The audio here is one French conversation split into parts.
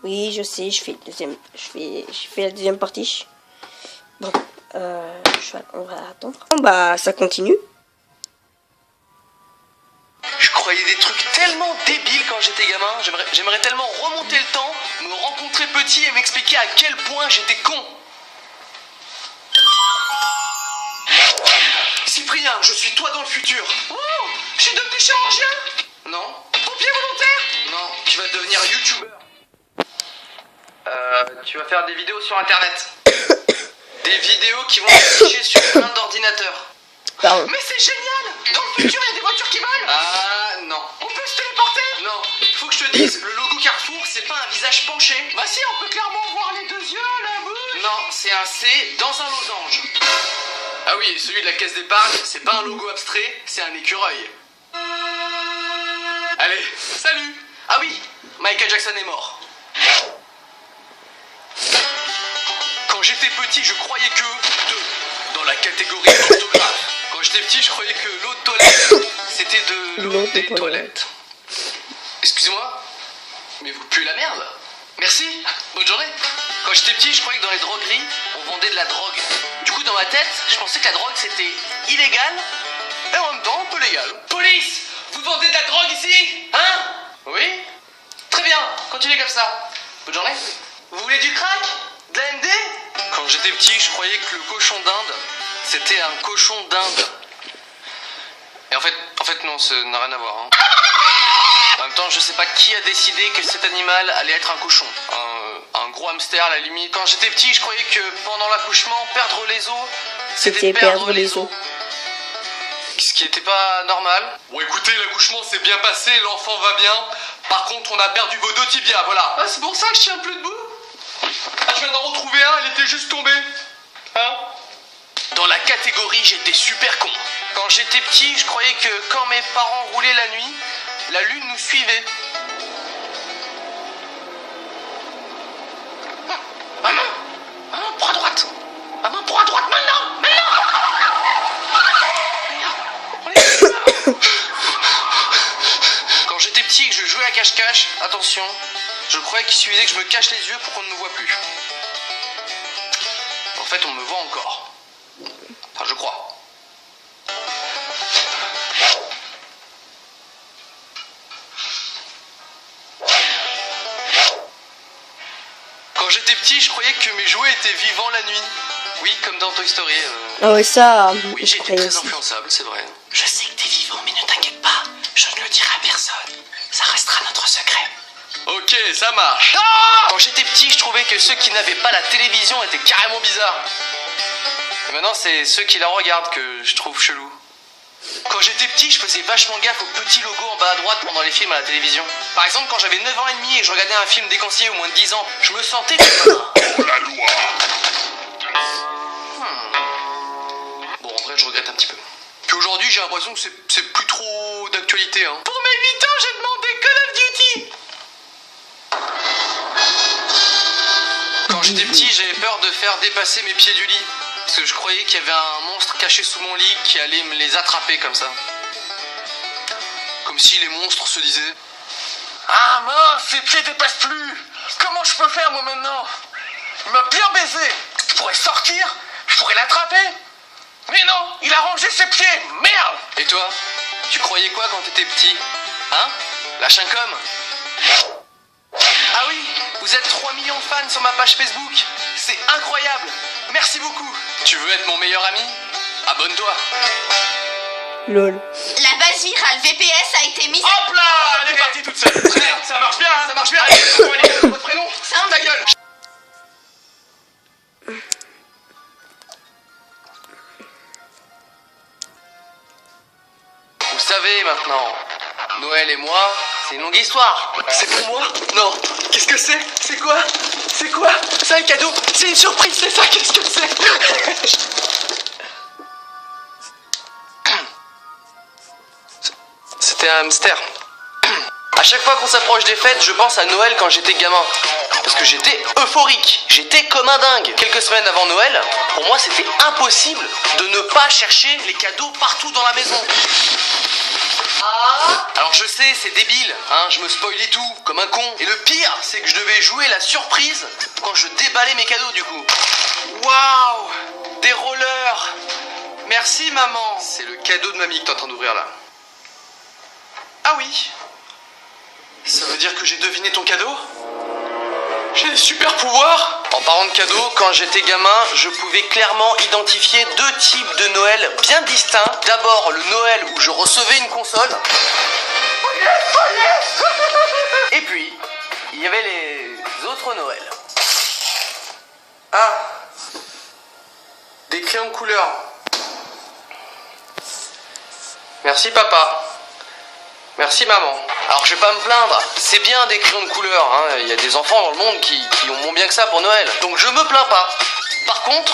Oui, je sais, je fais la deuxième partie. Bon, on va attendre. Bon, bah, ça continue. Je croyais des trucs tellement débiles quand j'étais gamin. J'aimerais tellement remonter le temps, me rencontrer petit et m'expliquer à quel point j'étais con. Cyprien, je suis toi dans le futur. Oh, je suis devenu chirurgien? Non. Pompier volontaire? Non, tu vas devenir youtubeur. Tu vas faire des vidéos sur internet. Des vidéos qui vont s'afficher sur plein d'ordinateurs. Pardon. Mais c'est génial! Dans le futur, il y a des voitures qui volent! Ah non. On peut se téléporter? Non. Faut que je te dise, le logo Carrefour, c'est pas un visage penché. Bah si, on peut clairement voir les deux yeux, la bouche. Non, c'est un C dans un losange. Ah oui, celui de la caisse d'épargne, c'est pas un logo abstrait, c'est un écureuil. Allez, salut! Ah oui, Michael Jackson est mort. Quand j'étais petit, je croyais que dans la catégorie orthographe. Quand j'étais petit, je croyais que l'eau de toilette, c'était de l'eau des toilettes. Excusez-moi, mais vous puez la merde. Merci, bonne journée. Quand j'étais petit, je croyais que dans les drogueries, on vendait de la drogue. Du coup, dans ma tête, je pensais que la drogue, c'était illégal et en même temps un peu légal. Police, vous vendez de la drogue ici? Hein? Oui? Très bien, continuez comme ça. Bonne journée. Vous voulez du crack? De la MD? Quand j'étais petit, je croyais que le cochon d'Inde, c'était un cochon d'Inde. Et en fait non, ça n'a rien à voir. Hein. En même temps, je sais pas qui a décidé que cet animal allait être un cochon. Un gros hamster à la limite. Quand j'étais petit, je croyais que pendant l'accouchement, perdre les os, c'était perdre les os. Ce qui était pas normal. Bon écoutez, l'accouchement s'est bien passé, l'enfant va bien. Par contre, on a perdu vos deux tibias, voilà. Ah, c'est pour ça que je tiens plus debout? Ah, je viens d'en retrouver un, il était juste tombé. Hein? Dans la catégorie j'étais super con. Quand j'étais petit, je croyais que quand mes parents roulaient la nuit, la lune nous suivait. Maman, prends à droite. Maman, prends à droite maintenant. Quand j'étais petit et que je jouais à cache-cache, attention, je croyais qu'il suffisait que je me cache les yeux pour qu'on ne me voit plus. En fait, on me voit encore. Enfin, je crois. Quand j'étais petit, je croyais que mes jouets étaient vivants la nuit. Oui, comme dans Toy Story. Ah ouais, ça, oui, j'ai été très influençable, c'est vrai. Je sais que t'es vivant, mais ne t'inquiète pas. Je ne le dirai à personne. Ça restera notre secret. Ok, ça marche. Ah! Quand j'étais petit, je trouvais que ceux qui n'avaient pas la télévision étaient carrément bizarres. Et maintenant, c'est ceux qui la regardent que je trouve chelou. Quand j'étais petit, je faisais vachement gaffe aux petits logos en bas à droite pendant les films à la télévision. Par exemple, quand j'avais 9 ans et demi et que je regardais un film déconseillé au moins de 10 ans, je me sentais comme la loi. Bon, en vrai, je regrette un petit peu. Puis aujourd'hui, j'ai l'impression que c'est plus trop d'actualité. Hein. Pour mes 8 ans, j'ai demandé Call of Duty. Quand j'étais petit, j'avais peur de faire dépasser mes pieds du lit. Parce que je croyais qu'il y avait un monstre caché sous mon lit qui allait me les attraper comme ça. Comme si les monstres se disaient: ah mince, ses pieds dépassent plus. Comment je peux faire moi maintenant? Il m'a bien baisé. Je pourrais sortir, je pourrais l'attraper. Mais non, il a rangé ses pieds, merde. Et toi, tu croyais quoi quand t'étais petit? Hein? Lâche un com'. Ah oui, vous êtes 3 millions de fans sur ma page Facebook. C'est incroyable. Merci beaucoup. Tu veux être mon meilleur ami? Abonne-toi. Lol. La base virale VPS a été mise... Hop là, elle est partie toute seule. Merde, ça marche bien, hein, ça marche bien. Allez, votre prénom? Simple. Ta gueule. Vous savez maintenant, Noël et moi, c'est une longue histoire. C'est pour moi? Non. Qu'est-ce que c'est? C'est quoi? C'est quoi? C'est un cadeau? C'est une surprise, c'est ça? Qu'est-ce que c'est? C'était un hamster. À chaque fois qu'on s'approche des fêtes, je pense à Noël quand j'étais gamin. Parce que j'étais euphorique, j'étais comme un dingue. Quelques semaines avant Noël, pour moi c'était impossible de ne pas chercher les cadeaux partout dans la maison. Alors je sais, c'est débile, hein, je me spoilais tout, comme un con. Et le pire, c'est que je devais jouer la surprise quand je déballais mes cadeaux du coup. Waouh! Des rollers! Merci maman! C'est le cadeau de mamie que t'es en train d'ouvrir là. Ah oui! Ça veut dire que j'ai deviné ton cadeau? J'ai des super pouvoirs! En parlant de cadeaux, quand j'étais gamin, je pouvais clairement identifier deux types de Noël bien distincts. D'abord, le Noël où je recevais une console. Et puis, il y avait les autres Noël. Ah! Des crayons de couleur. Merci papa. Merci maman. Alors je vais pas me plaindre, c'est bien des crayons de couleur, hein. Il y a des enfants dans le monde qui ont moins bien que ça pour Noël. Donc je me plains pas. Par contre,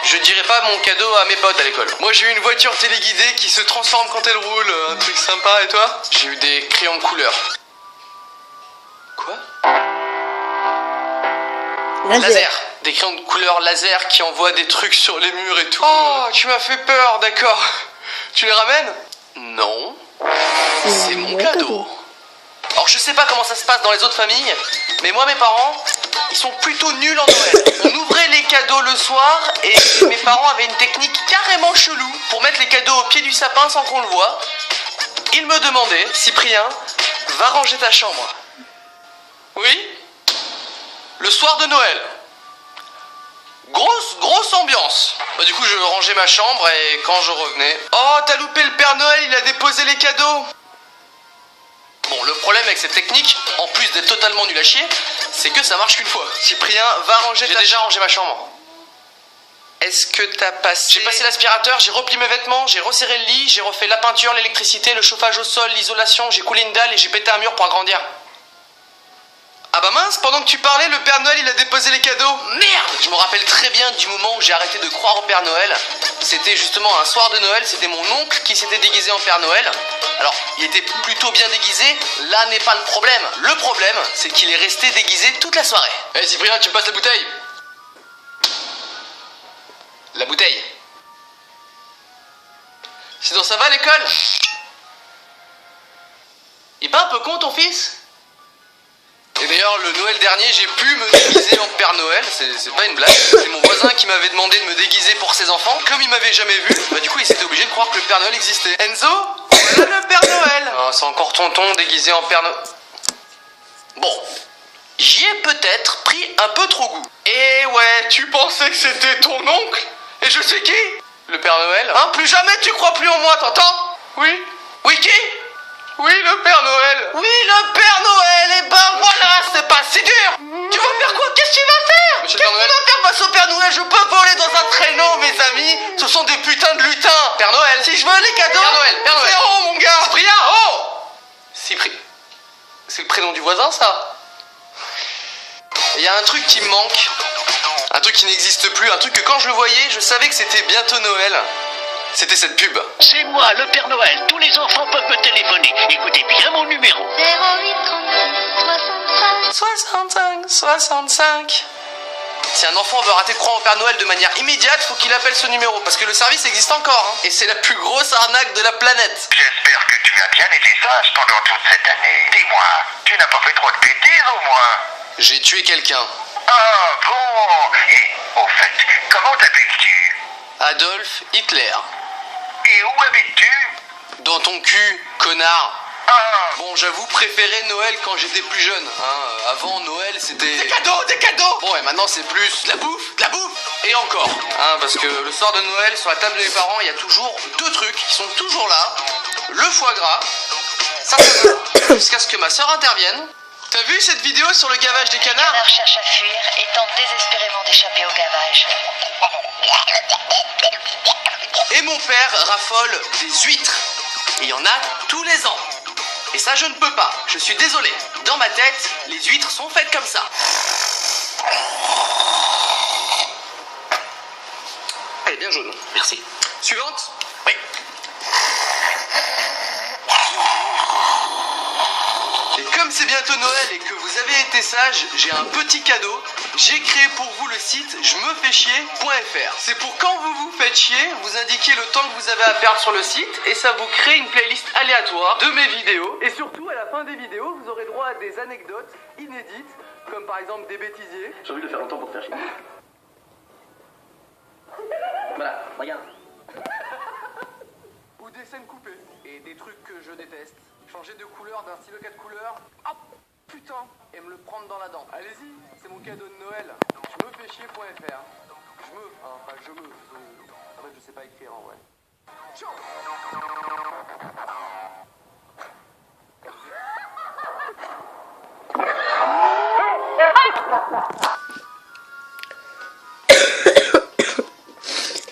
je dirais pas mon cadeau à mes potes à l'école. Moi j'ai eu une voiture téléguidée qui se transforme quand elle roule, un truc sympa, et toi? J'ai eu des crayons de couleur. Quoi? Laser. Des crayons de couleur laser qui envoient des trucs sur les murs et tout. Oh, tu m'as fait peur, d'accord. Tu les ramènes? Non. C'est mon cadeau. Alors je sais pas comment ça se passe dans les autres familles, mais moi mes parents, ils sont plutôt nuls en Noël. On ouvrait les cadeaux le soir et mes parents avaient une technique carrément chelou pour mettre les cadeaux au pied du sapin sans qu'on le voie. Ils me demandaient, Cyprien, va ranger ta chambre. Oui? Le soir de Noël. Grosse ambiance. Bah du coup je rangeais ma chambre et quand je revenais... Oh, t'as loupé le Père Noël, il a déposé les cadeaux. Bon, le problème avec cette technique, en plus d'être totalement nul à chier, c'est que ça marche qu'une fois. Cyprien, va ranger ta... J'ai déjà rangé ma chambre. Est-ce que t'as passé... J'ai passé l'aspirateur, j'ai replié mes vêtements, j'ai resserré le lit, j'ai refait la peinture, l'électricité, le chauffage au sol, l'isolation, j'ai coulé une dalle et j'ai pété un mur pour agrandir. Ah bah mince, pendant que tu parlais, le Père Noël il a déposé les cadeaux. Merde! Je me rappelle très bien du moment où j'ai arrêté de croire au Père Noël. C'était justement un soir de Noël, c'était mon oncle qui s'était déguisé en Père Noël. Alors, il était plutôt bien déguisé, là n'est pas le problème. Le problème, c'est qu'il est resté déguisé toute la soirée. Eh Cyprien, tu me passes la bouteille? La bouteille. Sinon ça va à l'école? Il est pas un peu con ton fils? Et d'ailleurs, le Noël dernier, j'ai pu me déguiser en Père Noël, c'est pas une blague. C'est mon voisin qui m'avait demandé de me déguiser pour ses enfants. Comme il m'avait jamais vu, bah du coup, il s'était obligé de croire que le Père Noël existait. Enzo, voilà le Père Noël. Oh, c'est encore tonton déguisé en Père Noël. Bon, j'y ai peut-être pris un peu trop goût. Et ouais, tu pensais que c'était ton oncle? Et je sais qui? Le Père Noël. Hein, plus jamais tu crois plus en moi, t'entends? Oui. Oui, qui? Oui, le Père Noël. Oui, le Père Noël. Et ben voilà, c'est pas si dur. Tu vas faire quoi? Qu'est-ce que tu vas faire? Qu'est-ce que tu vas faire face au Père Noël? Je peux voler dans un traîneau, mes amis. Ce sont des putains de lutins. Père Noël. Si je veux les cadeaux. Père Noël. Père Noël. C'est oh mon gars. Cyprien, oh. Cyprien. C'est le prénom du voisin, ça? Il y a un truc qui me manque. Un truc qui n'existe plus. Un truc que quand je le voyais, je savais que c'était bientôt Noël. C'était cette pub. C'est moi, le Père Noël. Tous les enfants peuvent me téléphoner. Écoutez bien mon numéro. 08 32 65. 65. Si un enfant veut arrêter de croire au Père Noël de manière immédiate, faut qu'il appelle ce numéro. Parce que le service existe encore. Hein. Et c'est la plus grosse arnaque de la planète. J'espère que tu as bien été sage pendant toute cette année. Dis-moi, tu n'as pas fait trop de bêtises au moins? J'ai tué quelqu'un. Ah bon? Et au fait, comment t'appelles-tu? Adolf Hitler. Et où habites-tu? Dans ton cul, connard. Ah, Bon, j'avoue préférer Noël quand j'étais plus jeune. Hein. Avant, Noël, c'était... des cadeaux! Bon, et maintenant, c'est plus de la bouffe. Et encore. Hein, parce que le soir de Noël, sur la table de mes parents, il y a toujours deux trucs qui sont toujours là. Le foie gras. Ça va jusqu'à ce que ma soeur intervienne. T'as vu cette vidéo sur le gavage des canards? Canard cherche à fuir et tente désespérément d'échapper au gavage. Et mon père raffole des huîtres. Et il y en a tous les ans. Et ça, je ne peux pas. Je suis désolé. Dans ma tête, les huîtres sont faites comme ça. Elle est bien jaune. Merci. Suivante? Oui. Et comme c'est bientôt Noël et que vous avez été restez sage, j'ai un petit cadeau. J'ai créé pour vous le site jemefaichier.fr. C'est pour quand vous vous faites chier, vous indiquez le temps que vous avez à perdre sur le site et ça vous crée une playlist aléatoire de mes vidéos. Et surtout, à la fin des vidéos, vous aurez droit à des anecdotes inédites, comme par exemple des bêtisiers. J'ai envie de le faire longtemps pour te faire chier. Voilà, regarde. Ou des scènes coupées. Et des trucs que je déteste. Changer de couleur d'un stylo 4 couleurs. Hop, putain. Et me le prendre dans la dent. Allez-y, c'est mon cadeau de Noël. Jemefaichier.fr. Enfin je me. En fait je sais pas écrire en vrai. Ciao.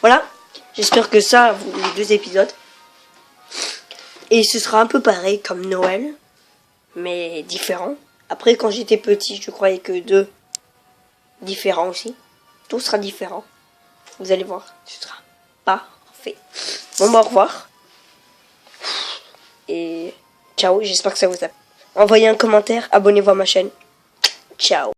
Voilà, j'espère que ça, les 2 épisodes. Et ce sera un peu pareil comme Noël, mais différent. Après, quand j'étais petit, je croyais que 2 différents aussi. Tout sera différent. Vous allez voir, ce sera parfait. Bon, bah, au revoir. Et ciao, j'espère que ça vous a plu. Envoyez un commentaire, abonnez-vous à ma chaîne. Ciao.